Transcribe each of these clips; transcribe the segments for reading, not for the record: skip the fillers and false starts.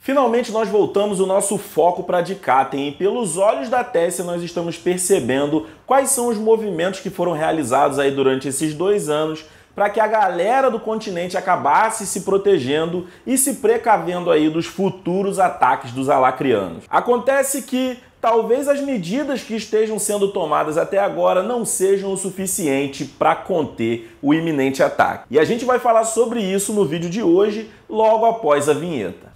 Finalmente nós voltamos o nosso foco para Dikaten e pelos olhos da Tessia nós estamos percebendo quais são os movimentos que foram realizados aí durante esses 2 anos para que a galera do continente acabasse se protegendo e se precavendo aí dos futuros ataques dos alacrianos. Acontece que talvez as medidas que estejam sendo tomadas até agora não sejam o suficiente para conter o iminente ataque. E a gente vai falar sobre isso no vídeo de hoje, logo após a vinheta.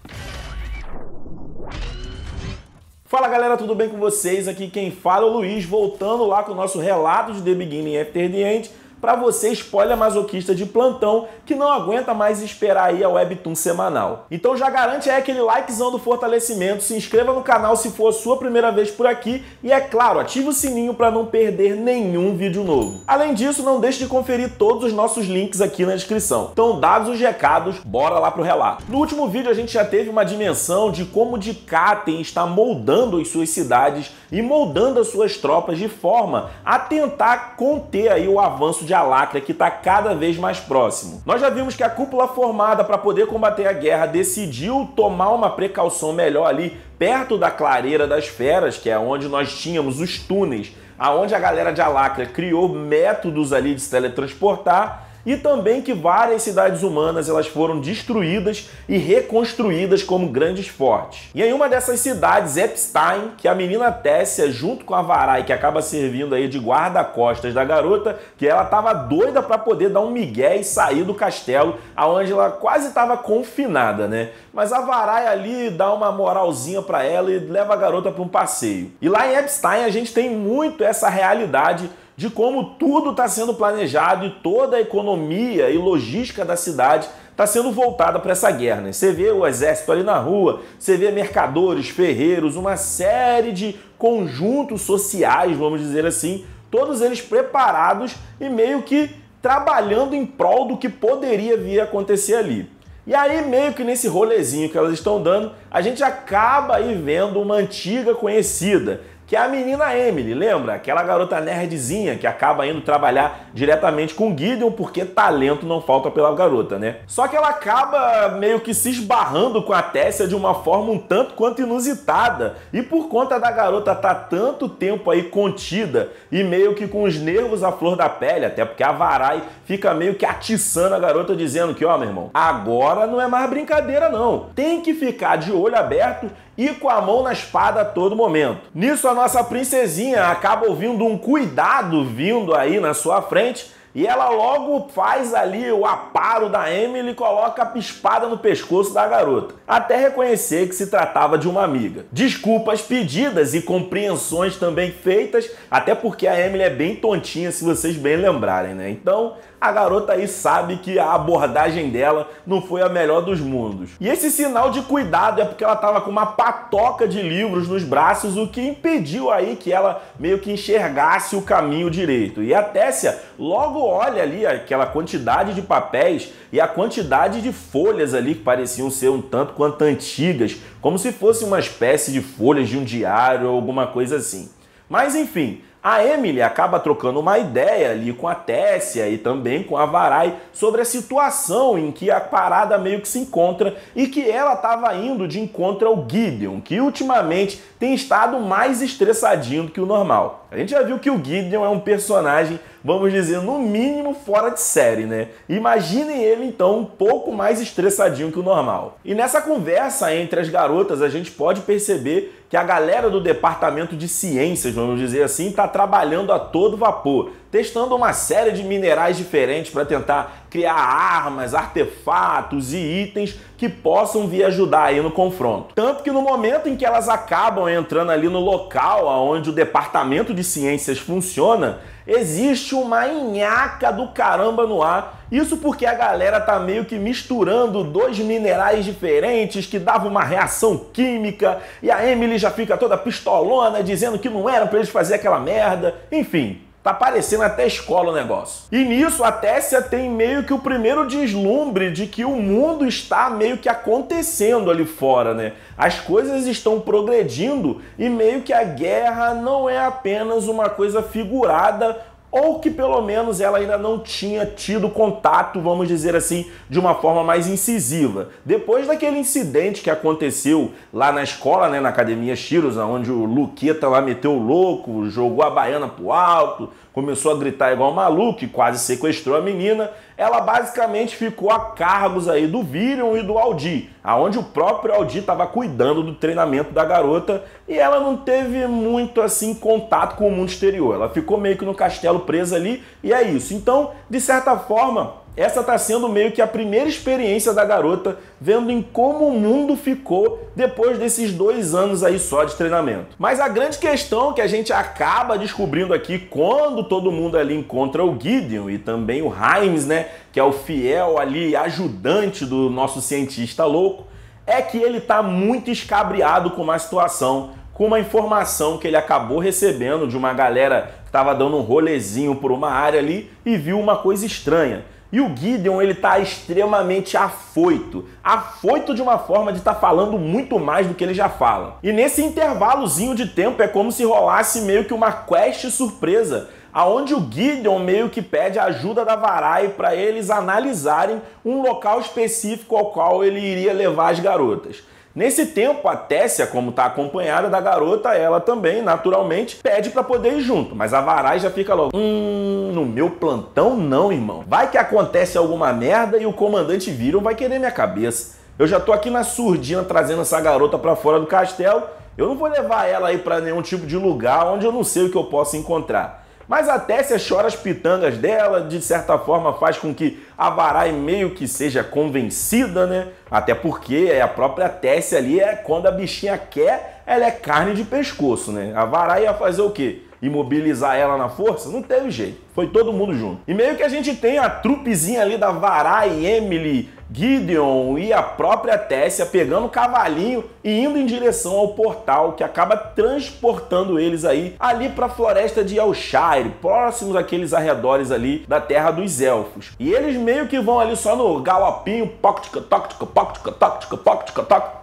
Fala galera, tudo bem com vocês? Aqui quem fala é o Luiz, voltando lá com o nosso relato de The Beginning After the End, para você spoiler masoquista de plantão que não aguenta mais esperar aí a Webtoon semanal. Então já garante aí aquele likezão do fortalecimento, se inscreva no canal se for a sua primeira vez por aqui e é claro, ative o sininho para não perder nenhum vídeo novo. Além disso, não deixe de conferir todos os nossos links aqui na descrição. Então, dados os recados, bora lá pro relato. No último vídeo a gente já teve uma dimensão de como Dikaten está moldando as suas cidades e moldando as suas tropas de forma a tentar conter aí o avanço de Alacria que está cada vez mais próximo. Nós já vimos que a cúpula formada para poder combater a guerra decidiu tomar uma precaução melhor ali perto da clareira das feras, que é onde nós tínhamos os túneis, aonde a galera de Alacria criou métodos ali de se teletransportar, e também que várias cidades humanas elas foram destruídas e reconstruídas como grandes fortes. E em uma dessas cidades, Epstein, que a menina Tessia, junto com a Varai, que acaba servindo aí de guarda-costas da garota, que ela estava doida para poder dar um migué e sair do castelo, aonde ela quase estava confinada, né? Mas a Varai ali dá uma moralzinha para ela e leva a garota para um passeio. E lá em Epstein a gente tem muito essa realidade de como tudo está sendo planejado e toda a economia e logística da cidade está sendo voltada para essa guerra, né? Você vê o exército ali na rua, você vê mercadores, ferreiros, uma série de conjuntos sociais, vamos dizer assim, todos eles preparados e meio que trabalhando em prol do que poderia vir a acontecer ali. E aí, meio que nesse rolezinho que elas estão dando, a gente acaba aí vendo uma antiga conhecida, que é a menina Emily, lembra? Aquela garota nerdzinha que acaba indo trabalhar diretamente com Gideon porque talento não falta pela garota, né? Só que ela acaba meio que se esbarrando com a Tessia de uma forma um tanto quanto inusitada. E por conta da garota estar tanto tempo aí contida e meio que com os nervos à flor da pele, até porque a Varai fica meio que atiçando a garota dizendo que, ó, meu irmão, agora não é mais brincadeira não. Tem que ficar de olho aberto e com a mão na espada a todo momento. Nisso a nossa princesinha acaba ouvindo um cuidado vindo aí na sua frente e ela logo faz ali o aparo da Emily e coloca a espada no pescoço da garota, até reconhecer que se tratava de uma amiga. Desculpas pedidas e compreensões também feitas, até porque a Emily é bem tontinha, se vocês bem lembrarem, né? Então a garota aí sabe que a abordagem dela não foi a melhor dos mundos. E esse sinal de cuidado é porque ela estava com uma patoca de livros nos braços, o que impediu aí que ela meio que enxergasse o caminho direito. E a Tessia logo olha ali aquela quantidade de papéis e a quantidade de folhas ali que pareciam ser um tanto quanto antigas, como se fosse uma espécie de folhas de um diário ou alguma coisa assim. Mas enfim, a Emily acaba trocando uma ideia ali com a Tessia e também com a Varai sobre a situação em que a parada meio que se encontra e que ela estava indo de encontro ao Gideon, que ultimamente tem estado mais estressadinho do que o normal. A gente já viu que o Gideon é um personagem, vamos dizer, no mínimo fora de série, né? Imaginem ele, então, um pouco mais estressadinho que o normal. E nessa conversa entre as garotas, a gente pode perceber que a galera do departamento de ciências, vamos dizer assim, está trabalhando a todo vapor, testando uma série de minerais diferentes para tentar criar armas, artefatos e itens que possam vir ajudar aí no confronto. Tanto que no momento em que elas acabam entrando ali no local onde o departamento de ciências funciona, existe uma nhaca do caramba no ar. Isso porque a galera tá meio que misturando 2 minerais diferentes que davam uma reação química e a Emily já fica toda pistolona dizendo que não era pra eles fazer aquela merda. Enfim, tá parecendo até escola o negócio. E nisso a Tessia tem meio que o primeiro deslumbre de que o mundo está meio que acontecendo ali fora, né? As coisas estão progredindo e meio que a guerra não é apenas uma coisa figurada ou que pelo menos ela ainda não tinha tido contato, vamos dizer assim, de uma forma mais incisiva. Depois daquele incidente que aconteceu lá na escola, né, na Academia Shiros, onde o Luqueta lá meteu o louco, jogou a baiana pro alto, começou a gritar igual maluco e quase sequestrou a menina, ela basicamente ficou a cargos aí do Virion e do Aldi, aonde o próprio Aldi estava cuidando do treinamento da garota e ela não teve muito assim contato com o mundo exterior. Ela ficou meio que no castelo presa ali e é isso. Então, de certa forma, essa está sendo meio que a primeira experiência da garota vendo em como o mundo ficou depois desses 2 anos aí só de treinamento. Mas a grande questão que a gente acaba descobrindo aqui quando todo mundo ali encontra o Gideon e também o Himes, né, que é o fiel ali ajudante do nosso cientista louco, é que ele está muito escabriado com uma situação, com uma informação que ele acabou recebendo de uma galera que estava dando um rolezinho por uma área ali e viu uma coisa estranha. E o Gideon, ele tá extremamente afoito de uma forma de estar falando muito mais do que ele já fala. E nesse intervalozinho de tempo é como se rolasse meio que uma quest surpresa, aonde o Gideon meio que pede a ajuda da Varai para eles analisarem um local específico ao qual ele iria levar as garotas. Nesse tempo, a Tessia, como está acompanhada da garota, ela também, naturalmente, pede para poder ir junto. Mas a Varai já fica logo, no meu plantão não, irmão. Vai que acontece alguma merda e o comandante Virion vai querer minha cabeça. Eu já tô aqui na surdina trazendo essa garota para fora do castelo. Eu não vou levar ela aí para nenhum tipo de lugar onde eu não sei o que eu posso encontrar. Mas a Tessia chora as pitangas dela, de certa forma faz com que a Varai meio que seja convencida, né? Até porque a própria Tessia ali, quando a bichinha quer, ela é carne de pescoço, né? A Varai ia fazer o quê? Imobilizar ela na força? Não teve jeito. Foi todo mundo junto. E meio que a gente tem a trupezinha ali da Varai, Emily, Gideon e a própria Tessia pegando o cavalinho e indo em direção ao portal que acaba transportando eles aí ali para a floresta de Elshire, próximos àqueles arredores ali da Terra dos Elfos. E eles meio que vão ali só no galopinho,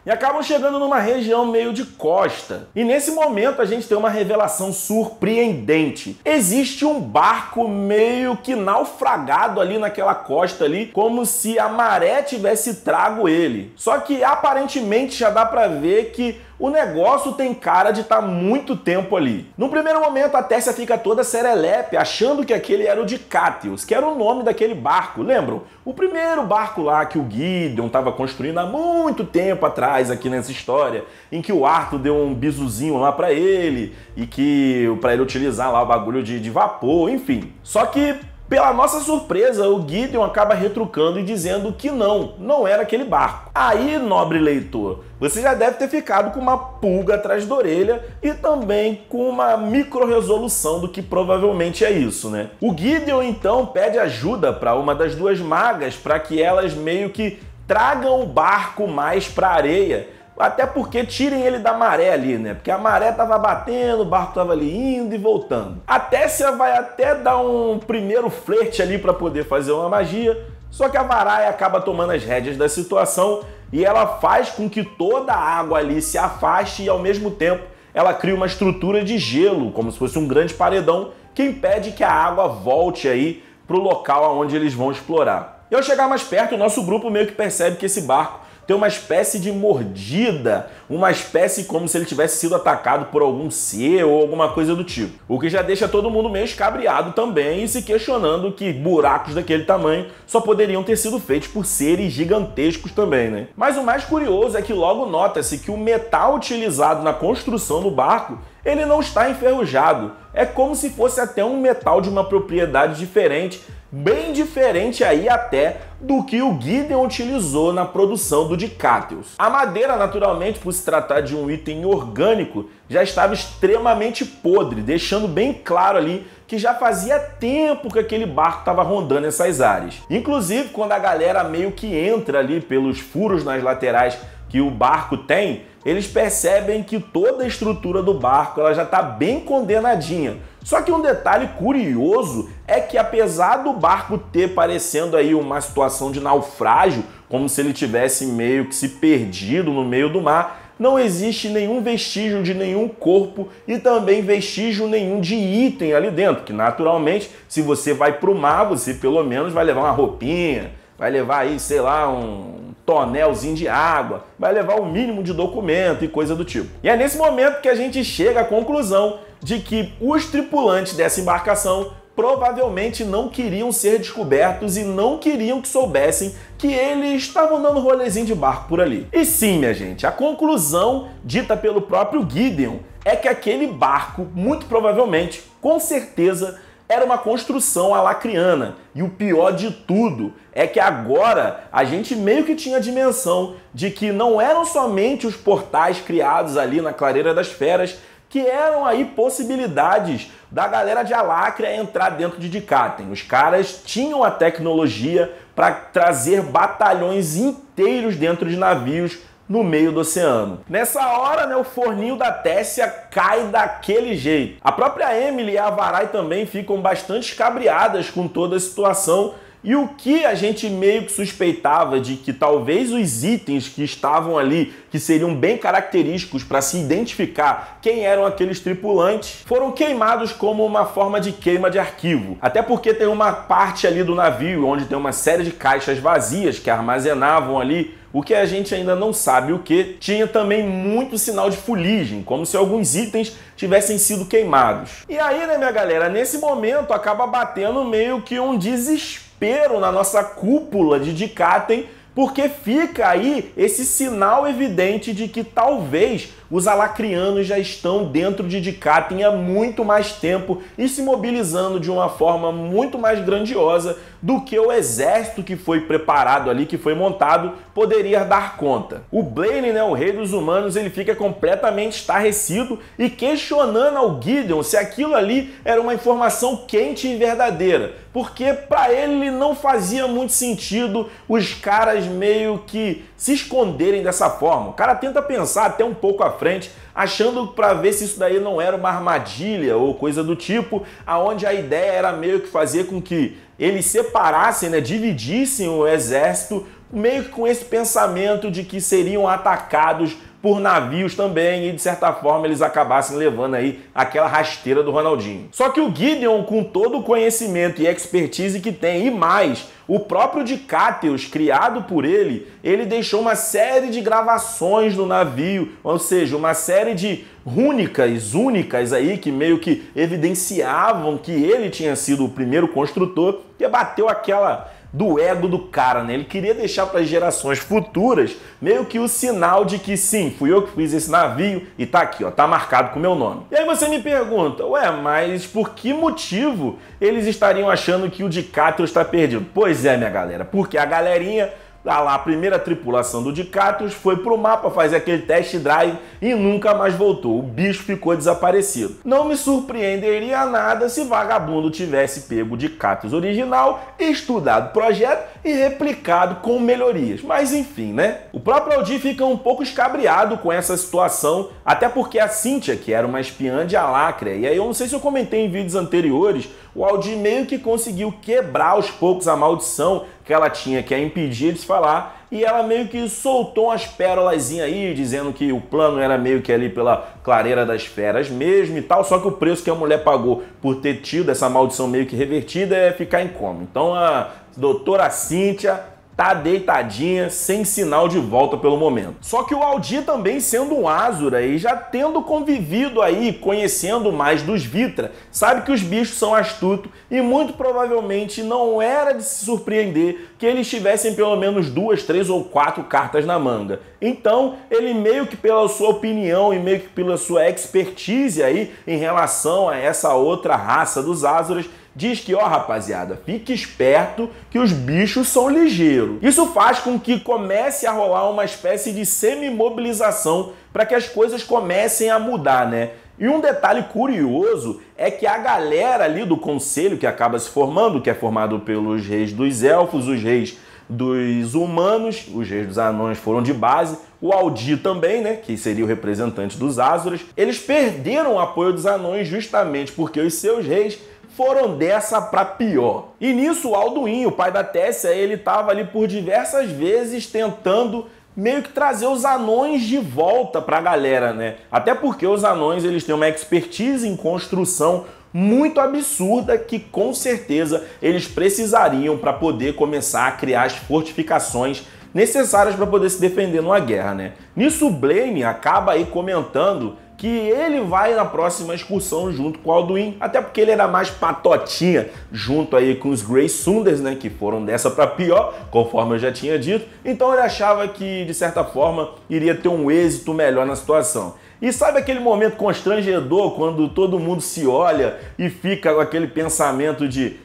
e acabam chegando numa região meio de costa. E nesse momento a gente tem uma revelação surpreendente. Existe um barco meio que naufragado ali naquela costa ali, como se a maré tivesse trago ele. Só que aparentemente já dá pra ver que o negócio tem cara de estar muito tempo ali. No primeiro momento a Tessia fica toda serelepe, achando que aquele era o de Catius, que era o nome daquele barco, lembram? O primeiro barco lá que o Gideon estava construindo há muito tempo atrás aqui nessa história, em que o Arthur deu um bisuzinho lá pra ele, e que para ele utilizar lá o bagulho de vapor, enfim. Só que pela nossa surpresa, o Gideon acaba retrucando e dizendo que não era aquele barco. Aí, nobre leitor, você já deve ter ficado com uma pulga atrás da orelha e também com uma micro-resolução do que provavelmente é isso, né? O Gideon, então, pede ajuda para uma das 2 magas para que elas meio que tragam o barco mais para a areia, até porque tirem ele da maré ali, né? Porque a maré tava batendo, o barco tava ali indo e voltando. A Tessia vai até dar um primeiro flerte ali para poder fazer uma magia, só que a Varai acaba tomando as rédeas da situação e ela faz com que toda a água ali se afaste e ao mesmo tempo ela cria uma estrutura de gelo, como se fosse um grande paredão, que impede que a água volte aí pro local onde eles vão explorar. E ao chegar mais perto, o nosso grupo meio que percebe que esse barco tem uma espécie de mordida, uma espécie como se ele tivesse sido atacado por algum ser ou alguma coisa do tipo. O que já deixa todo mundo meio escabriado também e se questionando que buracos daquele tamanho só poderiam ter sido feitos por seres gigantescos também, né? Mas o mais curioso é que logo nota-se que o metal utilizado na construção do barco, ele não está enferrujado. É como se fosse até um metal de uma propriedade diferente, bem diferente aí até do que o Gideon utilizou na produção do de Catius. A madeira, naturalmente, por se tratar de um item orgânico, já estava extremamente podre, deixando bem claro ali que já fazia tempo que aquele barco estava rondando essas áreas. Inclusive, quando a galera meio que entra ali pelos furos nas laterais que o barco tem, eles percebem que toda a estrutura do barco ela já está bem condenadinha. Só que um detalhe curioso é que apesar do barco ter parecendo aí uma situação de naufrágio, como se ele tivesse meio que se perdido no meio do mar, não existe nenhum vestígio de nenhum corpo e também vestígio nenhum de item ali dentro, que naturalmente, se você vai pro mar, você pelo menos vai levar uma roupinha, vai levar aí, sei lá, um tonelzinho de água, vai levar o mínimo de documento e coisa do tipo. E é nesse momento que a gente chega à conclusão de que os tripulantes dessa embarcação provavelmente não queriam ser descobertos e não queriam que soubessem que eles estavam dando rolezinho de barco por ali. E sim, minha gente, a conclusão dita pelo próprio Gideon é que aquele barco, muito provavelmente, com certeza, era uma construção alacriana. E o pior de tudo é que agora a gente meio que tinha a dimensão de que não eram somente os portais criados ali na Clareira das Feras que eram aí possibilidades da galera de Alácrea entrar dentro de Dikaten. Os caras tinham a tecnologia para trazer batalhões inteiros dentro de navios no meio do oceano. Nessa hora, né, o forninho da Tessia cai daquele jeito. A própria Emily e a Varai também ficam bastante escabriadas com toda a situação. E o que a gente meio que suspeitava de que talvez os itens que estavam ali, que seriam bem característicos para se identificar quem eram aqueles tripulantes, foram queimados como uma forma de queima de arquivo. Até porque tem uma parte ali do navio onde tem uma série de caixas vazias que armazenavam ali o que a gente ainda não sabe o que. Tinha também muito sinal de fuligem, como se alguns itens tivessem sido queimados. E aí, né, minha galera, nesse momento acaba batendo meio que um desespero na nossa cúpula de Dikaten, porque fica aí esse sinal evidente de que talvez os alacrianos já estão dentro de Dikaten há muito mais tempo e se mobilizando de uma forma muito mais grandiosa do que o exército que foi preparado ali, que foi montado, poderia dar conta. O Blaine, né, o rei dos humanos, ele fica completamente estarrecido e questionando ao Gideon se aquilo ali era uma informação quente e verdadeira, porque para ele não fazia muito sentido os caras meio que se esconderem dessa forma. O cara tenta pensar até um pouco à frente, achando para ver se isso daí não era uma armadilha ou coisa do tipo, aonde a ideia era meio que fazer com que eles separassem, né, dividissem o exército, meio que com esse pensamento de que seriam atacados por navios também e de certa forma eles acabassem levando aí aquela rasteira do Ronaldinho. Só que o Gideon, com todo o conhecimento e expertise que tem e mais, o próprio Dikateus, criado por ele deixou uma série de gravações no navio, ou seja, uma série de rúnicas únicas aí que meio que evidenciavam que ele tinha sido o primeiro construtor, que bateu aquela do ego do cara, né? Ele queria deixar para as gerações futuras meio que o sinal de que sim, fui eu que fiz esse navio e tá aqui, ó, tá marcado com o meu nome. E aí você me pergunta, ué, mas por que motivo eles estariam achando que o Dikateus está perdido? Pois é, minha galera, porque a galerinha lá, a primeira tripulação do Dikateus foi pro mapa fazer aquele test drive e nunca mais voltou. O bicho ficou desaparecido. Não me surpreenderia nada se vagabundo tivesse pego o Dikateus original, estudado o projeto e replicado com melhorias. Mas enfim, né? O próprio Aldir fica um pouco escabriado com essa situação, até porque a Cynthia, que era uma espiã de Alácrea, e aí eu não sei se eu comentei em vídeos anteriores, o Aldir meio que conseguiu quebrar aos poucos a maldição que ela tinha, que a impedia de se falar, e ela meio que soltou umas pérolazinhas aí, dizendo que o plano era meio que ali pela Clareira das Feras mesmo e tal, só que o preço que a mulher pagou por ter tido essa maldição meio que revertida é ficar em coma. Então a doutora Cynthia tá deitadinha, sem sinal de volta pelo momento. Só que o Aldir também sendo um Azura e já tendo convivido aí, conhecendo mais dos Vitra, sabe que os bichos são astutos e muito provavelmente não era de se surpreender que eles tivessem pelo menos 2, 3 ou 4 cartas na manga. Então, ele meio que pela sua opinião e meio que pela sua expertise aí em relação a essa outra raça dos Azuras, diz que, ó, rapaziada, fique esperto que os bichos são ligeiros. Isso faz com que comece a rolar uma espécie de semi-mobilização para que as coisas comecem a mudar, né? E um detalhe curioso é que a galera ali do conselho que acaba se formando, que é formado pelos reis dos elfos, os reis dos humanos, os reis dos anões foram de base, o Aldir também, né, que seria o representante dos Azuras, eles perderam o apoio dos anões justamente porque os seus reis foram dessa pra pior. E nisso o Alduin, o pai da Tessia, ele estava ali por diversas vezes tentando meio que trazer os anões de volta para a galera, né? Até porque os anões eles têm uma expertise em construção muito absurda que com certeza eles precisariam para poder começar a criar as fortificações necessárias para poder se defender numa guerra, né? Nisso o Blaine acaba aí comentando que ele vai na próxima excursão junto com o Alduin, até porque ele era mais patotinha junto aí com os Grey Sunders, né, que foram dessa para pior, conforme eu já tinha dito. Então ele achava que, de certa forma, iria ter um êxito melhor na situação. E sabe aquele momento constrangedor quando todo mundo se olha e fica com aquele pensamento de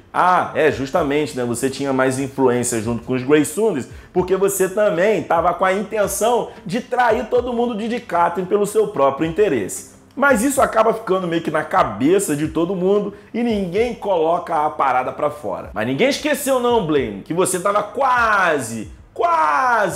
justamente, né? Você tinha mais influência junto com os Grey Sunders, porque você também estava com a intenção de trair todo mundo de Catelyn pelo seu próprio interesse. Mas isso acaba ficando meio que na cabeça de todo mundo e ninguém coloca a parada pra fora. Mas ninguém esqueceu não, Blaine, que você tava quase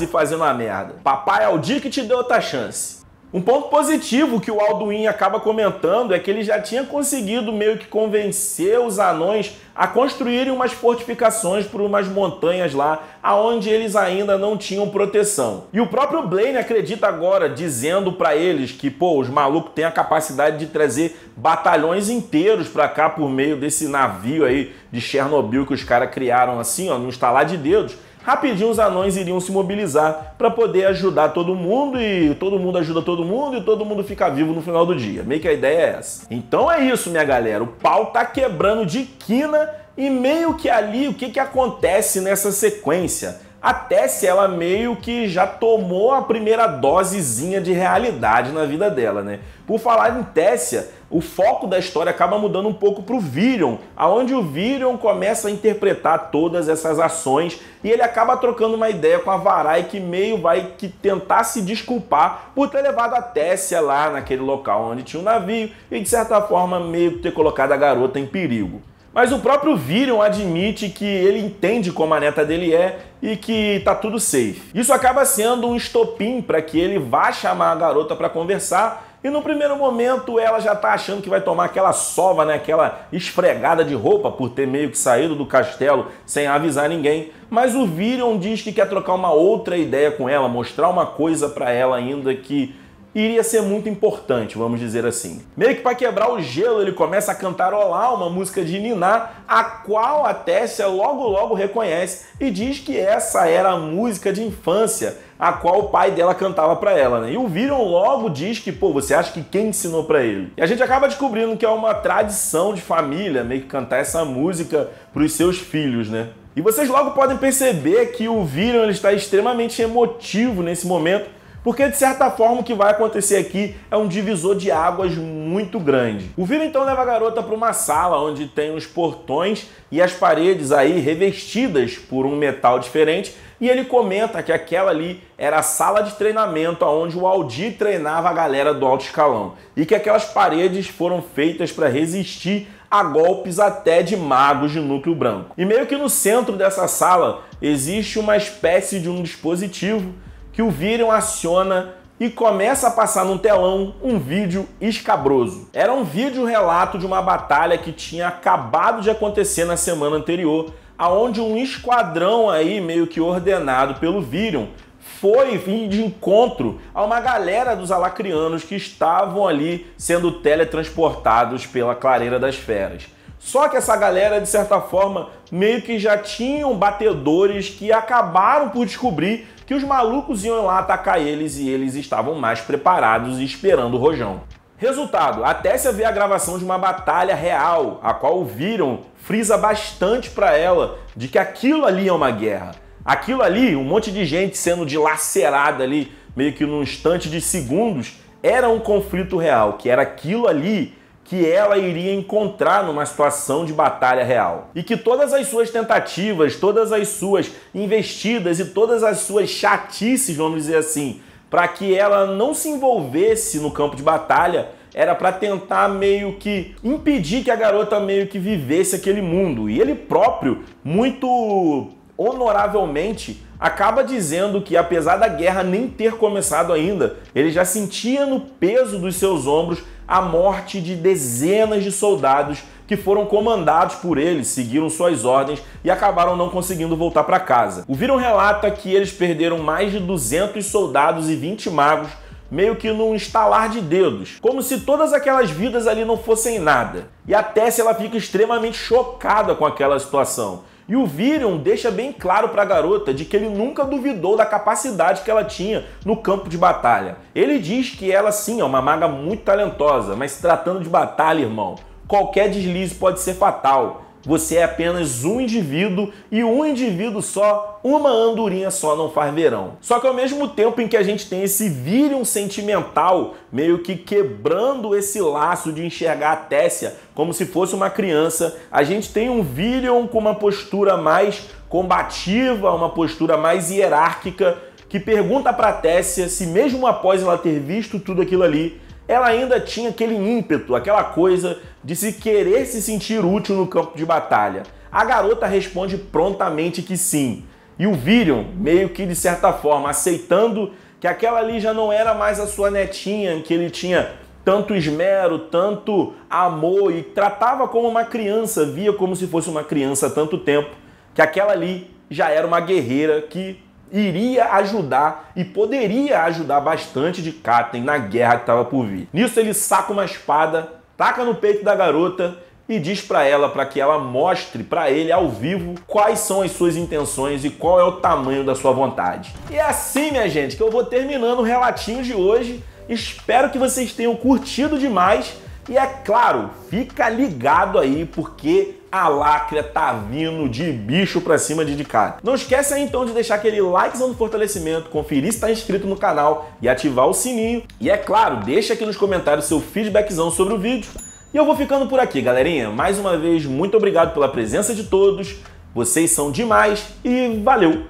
fazendo uma merda. Papai Aldir que te deu outra chance. Um ponto positivo que o Alduin acaba comentando é que ele já tinha conseguido meio que convencer os anões a construírem umas fortificações por umas montanhas lá, aonde eles ainda não tinham proteção. E o próprio Blaine acredita agora, dizendo para eles que, os malucos têm a capacidade de trazer batalhões inteiros para cá por meio desse navio aí de Chernobyl que os caras criaram assim, no estalar de dedos. Rapidinho os anões iriam se mobilizar para poder ajudar todo mundo e todo mundo ajuda todo mundo e todo mundo fica vivo no final do dia. Meio que a ideia é essa. Então é isso, minha galera. O pau tá quebrando de quina e meio que ali o que acontece nessa sequência? A Tessia, ela meio que já tomou a primeira dosezinha de realidade na vida dela, né? Por falar em Tessia, o foco da história acaba mudando um pouco pro Virion, aonde o Virion começa a interpretar todas essas ações e ele acaba trocando uma ideia com a Varai, que meio vai tentar se desculpar por ter levado a Tessia lá naquele local onde tinha um navio e de certa forma meio que ter colocado a garota em perigo. Mas o próprio Virion admite que ele entende como a neta dele é e que tá tudo safe. Isso acaba sendo um estopim para que ele vá chamar a garota para conversar e no primeiro momento ela já tá achando que vai tomar aquela sova, né, aquela esfregada de roupa por ter meio que saído do castelo sem avisar ninguém. Mas o Virion diz que quer trocar uma outra ideia com ela, mostrar uma coisa para ela ainda que iria ser muito importante, vamos dizer assim. Meio que para quebrar o gelo, ele começa a cantarolar uma música de Niná, a qual a Tessia logo reconhece e diz que essa era a música de infância, a qual o pai dela cantava para ela, né? E o Virion logo diz que, você acha que quem ensinou para ele? E a gente acaba descobrindo que é uma tradição de família, meio que cantar essa música para os seus filhos, né? E vocês logo podem perceber que o Virion ele está extremamente emotivo nesse momento, porque de certa forma o que vai acontecer aqui é um divisor de águas muito grande. O Virion então leva a garota para uma sala onde tem os portões e as paredes aí revestidas por um metal diferente e ele comenta que aquela ali era a sala de treinamento onde o Aldir treinava a galera do alto escalão e que aquelas paredes foram feitas para resistir a golpes até de magos de núcleo branco. E meio que no centro dessa sala existe uma espécie de um dispositivo que o Virion aciona e começa a passar num telão um vídeo escabroso. Era um vídeo relato de uma batalha que tinha acabado de acontecer na semana anterior, aonde um esquadrão aí meio que ordenado pelo Virion foi vir de encontro a uma galera dos alacrianos que estavam ali sendo teletransportados pela clareira das feras. Só que essa galera, de certa forma, meio que já tinham batedores que acabaram por descobrir que os malucos iam lá atacar eles e eles estavam mais preparados e esperando o rojão. Resultado, a Tessia vê a gravação de uma batalha real, a qual o Virion frisa bastante para ela de que aquilo ali é uma guerra. Aquilo ali, um monte de gente sendo dilacerada ali, meio que num instante de segundos, era um conflito real, que era aquilo ali que ela iria encontrar numa situação de batalha real. E que todas as suas tentativas, todas as suas investidas e todas as suas chatices, vamos dizer assim, para que ela não se envolvesse no campo de batalha, era para tentar meio que impedir que a garota meio que vivesse aquele mundo. E ele próprio, muito honoravelmente, acaba dizendo que apesar da guerra nem ter começado ainda, ele já sentia no peso dos seus ombros a morte de dezenas de soldados que que foram comandados por ele, seguiram suas ordens e acabaram não conseguindo voltar para casa. O Virion relata que eles perderam mais de 200 soldados e 20 magos meio que num estalar de dedos, como se todas aquelas vidas ali não fossem nada. E a Tessia ela fica extremamente chocada com aquela situação. E o Virion deixa bem claro para a garota de que ele nunca duvidou da capacidade que ela tinha no campo de batalha. Ele diz que ela sim é uma maga muito talentosa, mas se tratando de batalha, irmão, qualquer deslize pode ser fatal. Você é apenas um indivíduo e um indivíduo só, uma andorinha só não faz verão. Só que ao mesmo tempo em que a gente tem esse Virion sentimental, meio que quebrando esse laço de enxergar a Tessia como se fosse uma criança, a gente tem um Virion com uma postura mais combativa, uma postura mais hierárquica, que pergunta para a Tessia se mesmo após ela ter visto tudo aquilo ali, ela ainda tinha aquele ímpeto, aquela coisa de se querer se sentir útil no campo de batalha. A garota responde prontamente que sim. E o Virion, meio que de certa forma, aceitando que aquela ali já não era mais a sua netinha, que ele tinha tanto esmero, tanto amor e tratava como uma criança, via como se fosse uma criança há tanto tempo, que aquela ali já era uma guerreira que iria ajudar e poderia ajudar bastante de Katten na guerra que estava por vir. Nisso ele saca uma espada, taca no peito da garota e diz para ela para que ela mostre para ele ao vivo quais são as suas intenções e qual é o tamanho da sua vontade. E é assim, minha gente, que eu vou terminando o relatinho de hoje. Espero que vocês tenham curtido demais e, é claro, fica ligado aí porque a Lacria tá vindo de bicho pra cima de Katten. Não esquece aí então de deixar aquele likezão do fortalecimento, conferir se tá inscrito no canal e ativar o sininho. E é claro, deixa aqui nos comentários seu feedbackzão sobre o vídeo. E eu vou ficando por aqui, galerinha. Mais uma vez, muito obrigado pela presença de todos. Vocês são demais e valeu!